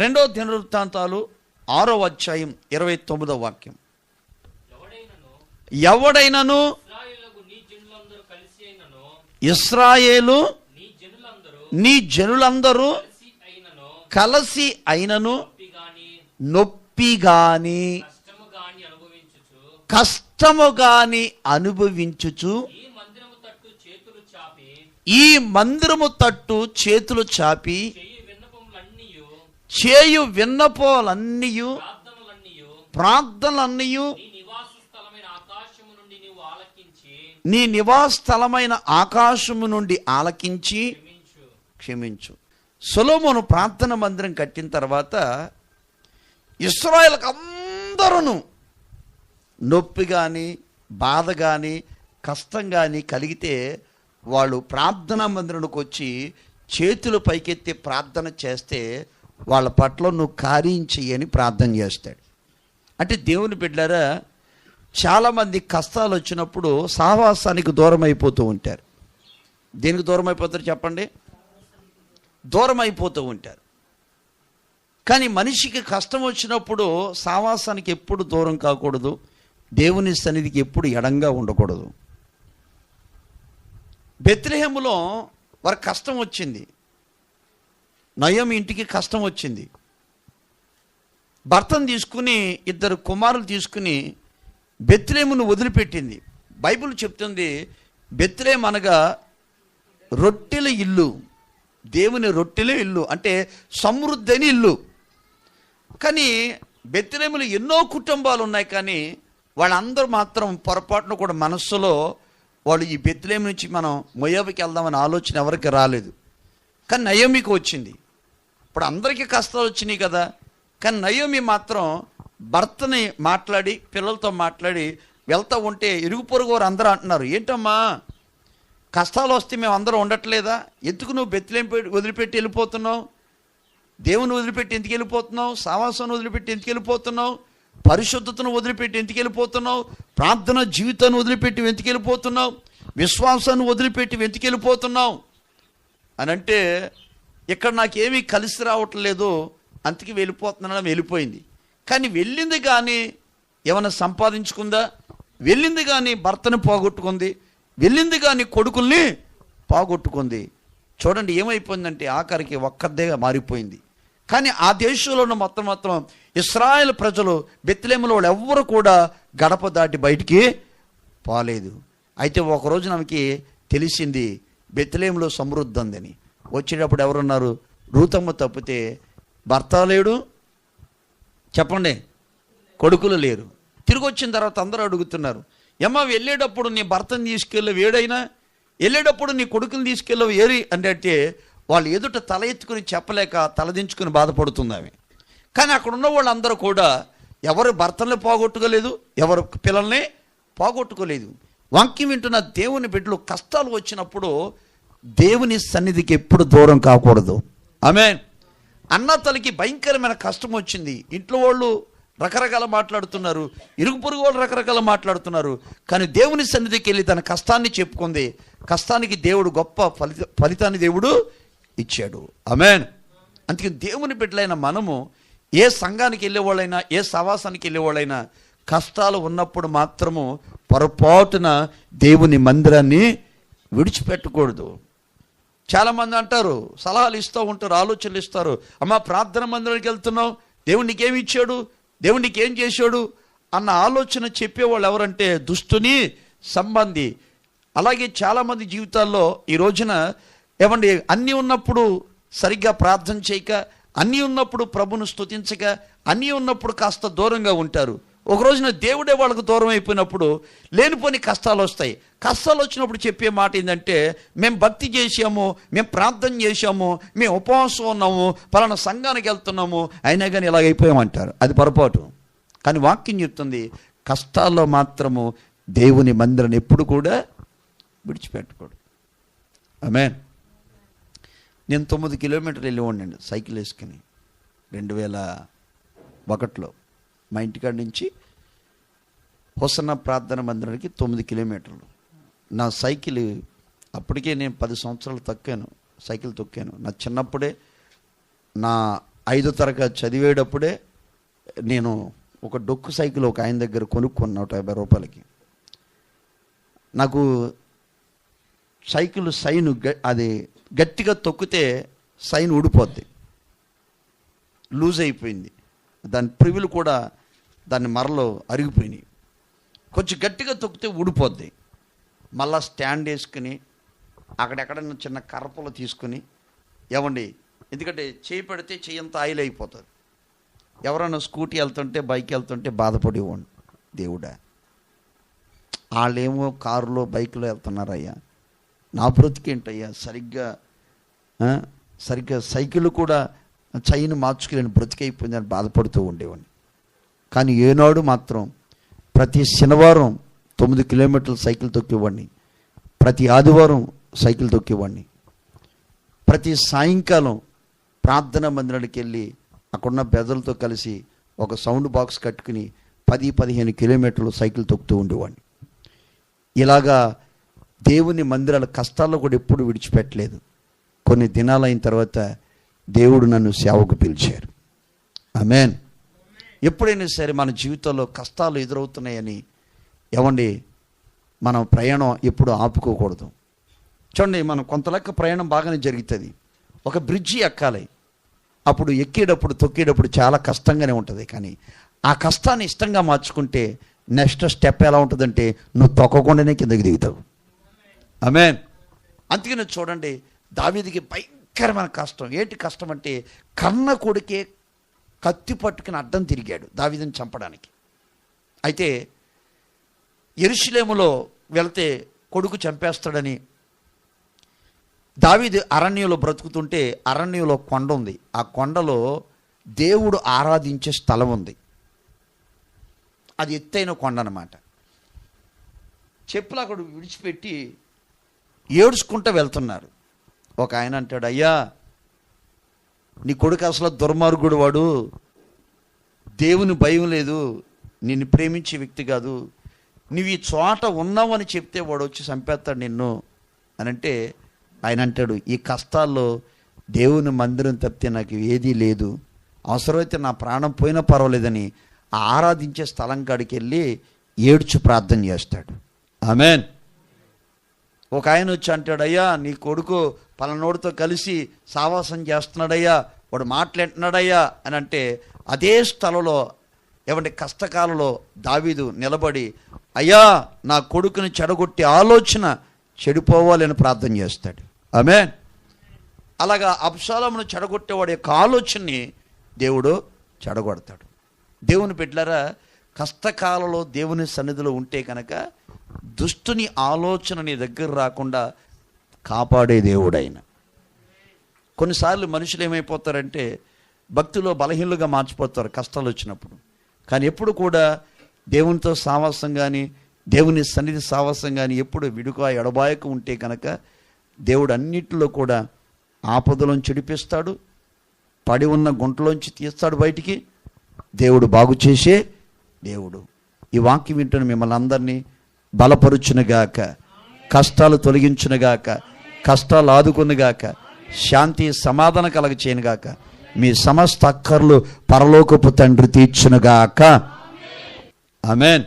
రెండో దినవృత్తాంతాలు 6వ అధ్యాయం 29వ వాక్యం. ఎవడైనను ఇశ్రాయేలు నీ జనులందరూ కలిసి అయినను నొప్పి గాని కష్టము గాని అనుభవించుచు ఈ మందిరము తట్టు చేతులు చాపి చేయు విన్నపోలన్నీయు ప్రార్థనలన్నీయు నీ నివాస స్థలమైన ఆకాశము నుండి ఆలకించి క్షమించు. సొలొమోను ప్రార్థన మందిరం కట్టిన తర్వాత ఇశ్రాయేలుకు అందరూ నొప్పి కానీ బాధ కానీ కష్టం కానీ కలిగితే వాళ్ళు ప్రార్థనా మందిరానికి వచ్చి చేతులు పైకెత్తి ప్రార్థన చేస్తే వాళ్ళ పట్ల నువ్వు కార్యం చెయ్యని ప్రార్థన చేస్తాడు. అంటే దేవుని బిడ్డలారా, చాలామంది కష్టాలు వచ్చినప్పుడు సహవాసానికి దూరం అయిపోతూ ఉంటారు. దేనికి దూరం అయిపోతారు చెప్పండి? దూరం అయిపోతూ ఉంటారు. కానీ మనిషికి కష్టం వచ్చినప్పుడు సహవాసానికి ఎప్పుడు దూరం కాకూడదు, దేవుని సన్నిధికి ఎప్పుడు ఎడంగా ఉండకూడదు. బెత్లెహేములో వారికి కష్టం వచ్చింది. నయోమి ఇంటికి కష్టం వచ్చింది. భర్తను తీసుకుని 2 కుమారులు తీసుకుని బెత్లెహేమును వదిలిపెట్టింది. బైబిల్ చెప్తుంది బెత్లెహేము అనగా రొట్టెల ఇల్లు, దేవుని రొట్టెల ఇల్లు, అంటే సమృద్ధి అని ఇల్లు. కానీ బెత్లెహేములో ఎన్నో కుటుంబాలు ఉన్నాయి, కానీ వాళ్ళందరూ మాత్రం పొరపాటున కూడా మనస్సులో వాళ్ళు ఈ బెత్లెహేము నుంచి మనం మోయాబుకి వెళ్దామని ఆలోచన ఎవరికి రాలేదు. కానీ నయోమికి వచ్చింది. ఇప్పుడు అందరికీ కష్టాలు వచ్చినాయి కదా, కానీ నయోమి మాత్రం భర్తని మాట్లాడి పిల్లలతో మాట్లాడి వెళ్తూ ఉంటే ఇరుగు పొరుగు వారు అందరూ అంటున్నారు, ఏంటమ్మా కష్టాలు వస్తే మేము అందరూ ఉండట్లేదా? ఎందుకు నువ్వు బెత్లెహేము వదిలిపెట్టి వెళ్ళిపోతున్నావు? దేవుని వదిలిపెట్టి ఎందుకు వెళ్ళిపోతున్నావు? సహవాసాన్ని వదిలిపెట్టి ఎందుకు వెళ్ళిపోతున్నావు? పరిశుద్ధతను వదిలిపెట్టి ఎందుకు వెళ్ళిపోతున్నావు? ప్రార్థన జీవితాన్ని వదిలిపెట్టి ఎందుకు వెళ్ళిపోతున్నావు? విశ్వాసాన్ని వదిలిపెట్టి ఎందుకు వెళ్ళిపోతున్నావు అని అంటే, ఇక్కడ నాకేమీ కలిసి రావట్లేదు అందుకే వెళ్ళిపోతున్నాను. వెళ్ళిపోయింది. కానీ వెళ్ళింది కానీ ఏమైనా సంపాదించుకుందా? వెళ్ళింది కానీ భర్తను పోగొట్టుకుంది, వెళ్ళింది కానీ కొడుకుల్ని పోగొట్టుకుంది. చూడండి ఏమైపోయిందంటే ఆఖరికి ఒక్కదేగా మారిపోయింది. కానీ ఆ దేశంలో ఉన్న మొత్తం ఇశ్రాయేలు ప్రజలు బెత్లెహేములో వాళ్ళు ఎవ్వరు కూడా గడప దాటి బయటికి పోలేదు. అయితే ఒకరోజు మనకి తెలిసింది బెత్లెహేములో సమృద్ధి ఉందని. వచ్చేటప్పుడు ఎవరున్నారు? రూతమ్మ తప్పితే భర్త లేడు, చెప్పండి, కొడుకులు లేరు. తిరిగి వచ్చిన తర్వాత అందరూ అడుగుతున్నారు, ఏమ్మా వెళ్ళేటప్పుడు నీ భర్తను తీసుకెళ్ళవు ఏడైనా, వెళ్ళేటప్పుడు నీ కొడుకుని తీసుకెళ్ళవు ఏరి అంటే వాళ్ళు ఎదుట తల ఎత్తుకుని చెప్పలేక తలదించుకుని బాధపడుతుంది ఆమె. కానీ అక్కడ ఉన్న వాళ్ళందరూ కూడా ఎవరు భర్తల్ని పోగొట్టుకోలేదు, ఎవరు పిల్లల్ని పోగొట్టుకోలేదు. వాక్యం వింటున్న దేవుని బిడ్డలు కష్టాలు వచ్చినప్పుడు దేవుని సన్నిధికి ఎప్పుడు దూరం కాకూడదు. ఆమేన్. అన్న తల్లికి భయంకరమైన కష్టం వచ్చింది. ఇంట్లో వాళ్ళు రకరకాల మాట్లాడుతున్నారు, ఇరుగు పొరుగు వాళ్ళు రకరకాల మాట్లాడుతున్నారు. కానీ దేవుని సన్నిధికి వెళ్ళి తన కష్టాన్ని చెప్పుకుంది. కష్టానికి దేవుడు గొప్ప ఫలితాన్ని దేవుడు ఇచ్చాడు. ఆమేన్. అందుకే దేవుని బిడ్డలైన మనము ఏ సంఘానికి వెళ్ళేవాళ్ళైనా, ఏ సహవాసానికి వెళ్ళేవాళ్ళైనా కష్టాలు ఉన్నప్పుడు మాత్రము పొరపాటున దేవుని మందిరాన్ని విడిచిపెట్టకూడదు. చాలామంది అంటారు, సలహాలు ఇస్తూ ఉంటారు, ఆలోచనలు ఇస్తారు, అమ్మ ప్రార్థన మందిరానికి వెళ్తున్నావు, దేవుడు నీకేమి ఇచ్చాడు, దేవుడు నీకేం చేశాడు అన్న ఆలోచన చెప్పేవాళ్ళు ఎవరంటే దుష్టుని సంబంధి. అలాగే చాలామంది జీవితాల్లో ఈ రోజున ఏమండి అన్నీ ఉన్నప్పుడు సరిగ్గా ప్రార్థన చేయక, అన్నీ ఉన్నప్పుడు ప్రభును స్తుతించక, అన్నీ ఉన్నప్పుడు కాస్త దూరంగా ఉంటారు. ఒక రోజున దేవుడే వాళ్ళకు దూరం అయిపోయినప్పుడు లేనిపోని కష్టాలు వస్తాయి. కష్టాలు వచ్చినప్పుడు చెప్పే మాట ఏంటంటే, మేము భక్తి చేసాము, మేము ప్రార్థన చేసాము, మేము ఉపవాసం ఉన్నాము, పలానా సంఘానికి వెళ్తున్నాము, అయినా కానీ ఇలాగైపోయామంటారు. అది పొరపాటు. కానీ వాక్యం చెప్తుంది కష్టాల్లో మాత్రము దేవుని మందిరాన్ని ఎప్పుడు కూడా విడిచిపెట్టకూడదు. ఆమేన్. నేను 9 కిలోమీటర్లు వెళ్ళి ఉండండి సైకిల్ వేసుకుని 2001లో మా ఇంటికాడ నుంచి హోసన్న ప్రార్థన మందిరానికి 9 కిలోమీటర్లు. నా సైకిల్ అప్పటికే నేను 10 సంవత్సరాలు సైకిల్ తొక్కాను. నా చిన్నప్పుడే నా 5వ తరగతి చదివేటప్పుడే నేను ఒక డొక్కు సైకిల్ ఒక ఆయన దగ్గర కొనుక్కున్నా 150 రూపాయలకి. నాకు సైకిల్ సైన్ అది గట్టిగా తొక్కితే సైన్ ఊడిపోద్ది, లూజ్ అయిపోయింది. దాని ప్రివులు కూడా దాని మరలో అరిగిపోయినాయి. కొంచెం గట్టిగా తొక్కితే ఊడిపోద్ది. మళ్ళా స్టాండ్ వేసుకుని అక్కడెక్కడన్నా చిన్న కర్రపులు తీసుకుని ఏమండి, ఎందుకంటే చేయి పెడితే చెయ్యంత ఆయిల్ అయిపోతుంది. ఎవరైనా స్కూటీ వెళ్తుంటే బైక్ వెళ్తుంటే బాధపడి ఇవ్వండి. దేవుడా, వాళ్ళేమో కారులో బైక్లో వెళ్తున్నారయ్యా, నా బ్రతికేంటయ్యా, సరిగ్గా సైకిల్ కూడా చైన్ మార్చుకోలేని బ్రతికైపోయిందని బాధపడుతూ ఉండేవాడిని. కానీ ఏనాడు మాత్రం ప్రతి శనివారం 9 కిలోమీటర్లు సైకిల్ తొక్కేవాడిని, ప్రతి ఆదివారం సైకిల్ తొక్కేవాడిని, ప్రతి సాయంకాలం ప్రార్థనా మందిరానికి వెళ్ళి అక్కడున్న పెద్దలతో కలిసి ఒక సౌండ్ బాక్స్ కట్టుకుని 10-15 కిలోమీటర్లు సైకిల్ తొక్కుతూ ఉండేవాడిని. ఇలాగా దేవుని మందిరాల కష్టాల్లో కూడా ఎప్పుడు విడిచిపెట్టలేదు. కొన్ని దినాలు అయిన తర్వాత దేవుడు నన్ను సేవకు పిలిచారు. ఆమేన్. ఎప్పుడైనా సరే మన జీవితంలో కష్టాలు ఎదురవుతున్నాయని ఏమండి మనం ప్రయాణం ఎప్పుడు ఆపుకోకూడదు. చూడండి, మనం కొంత లెక్క ప్రయాణం బాగానే జరుగుతుంది. ఒక బ్రిడ్జి ఎక్కాలి, అప్పుడు ఎక్కేటప్పుడు తొక్కేటప్పుడు చాలా కష్టంగానే ఉంటుంది. కానీ ఆ కష్టాన్ని ఇష్టంగా మార్చుకుంటే నెక్స్ట్ స్టెప్ ఎలా ఉంటుందంటే నువ్వు తొక్కకుండానే కిందకి దిగుతావు. ఆమేన్. అందుకని చూడండి, దావీదుకి భయంకరమైన కష్టం. ఏంటి కష్టం అంటే కన్న కొడుకే కత్తి పట్టుకుని అడ్డం తిరిగాడు దావీదుని చంపడానికి. అయితే యెరూషలేములో వెళ్తే కొడుకు చంపేస్తాడని దావీదు అరణ్యంలో బ్రతుకుతుంటే అరణ్యంలో కొండ ఉంది. ఆ కొండలో దేవుడు ఆరాధించే స్థలం ఉంది. అది ఎత్తైన కొండ అన్నమాట. చెప్పులు అక్కడ విడిచిపెట్టి ఏడ్చుకుంటూ వెళ్తున్నారు. ఒక ఆయన అంటాడు, అయ్యా నీ కొడుకు అసలు దుర్మార్గుడు, వాడు దేవుని భయం లేదు, నిన్ను ప్రేమించే వ్యక్తి కాదు, నువ్వు ఈ చోట ఉన్నావని చెప్తే వాడు వచ్చి చంపేస్తాడు నిన్ను అని అంటే ఆయన అంటాడు, ఈ కష్టాల్లో దేవుని మందిరం తప్పితే నాకు ఏదీ లేదు, అవసరమైతే నా ప్రాణం పోయినా పర్వాలేదని ఆ ఆరాధించే స్థలం కాడికి వెళ్ళి ఏడ్చు ప్రార్థన చేస్తాడు. ఆమేన్. ఒక ఆయన వచ్చి అంటాడు, అయ్యా నీ కొడుకు పలానోడితో కలిసి సావాసం చేస్తున్నాడయ్యా, వాడు మాట్లాడుతున్నాడయ్యా అని అంటే అదే స్థలంలో ఏమంటే కష్టకాలంలో దావీదు నిలబడి, అయ్యా నా కొడుకుని చెడగొట్టే ఆలోచన చెడిపోవాలని ప్రార్థన చేస్తాడు. ఆమేన్. అలాగా అబ్షాలోమును చెడగొట్టేవాడి యొక్క ఆలోచనని దేవుడు చెడగొడతాడు. దేవుని బిడ్డలారా, కష్టకాలంలో దేవుని సన్నిధిలో ఉంటే కనుక దుష్టుని ఆలోచన నీ దగ్గర రాకుండా కాపాడే దేవుడు ఆయన. కొన్నిసార్లు మనుషులు ఏమైపోతారంటే భక్తిలో బలహీనులుగా మార్చిపోతారు కష్టాలు వచ్చినప్పుడు. కానీ ఎప్పుడు కూడా దేవునితో సావాసం కానీ దేవుని సన్నిధి సావాసం కానీ ఎప్పుడు విడుక ఎడబాయక ఉంటే కనుక దేవుడు అన్నిటిలో కూడా ఆపదలోంచి చెడిపిస్తాడు, పడి ఉన్న గుంటలోంచి తీస్తాడు బయటికి. దేవుడు బాగు చేసే దేవుడు. ఈ వాక్యం వింటున్న మిమ్మల్ని అందరినీ బలపరుచునుగాక, కష్టాలు తొలగించునుగాక, కష్టాలు ఆదుకునుగాక, శాంతి సమాధానం కలగ చేయనుగాక, మీ సమస్త అక్కర్లు పరలోకపు తండ్రి తీర్చునుగాక. ఆమేన్.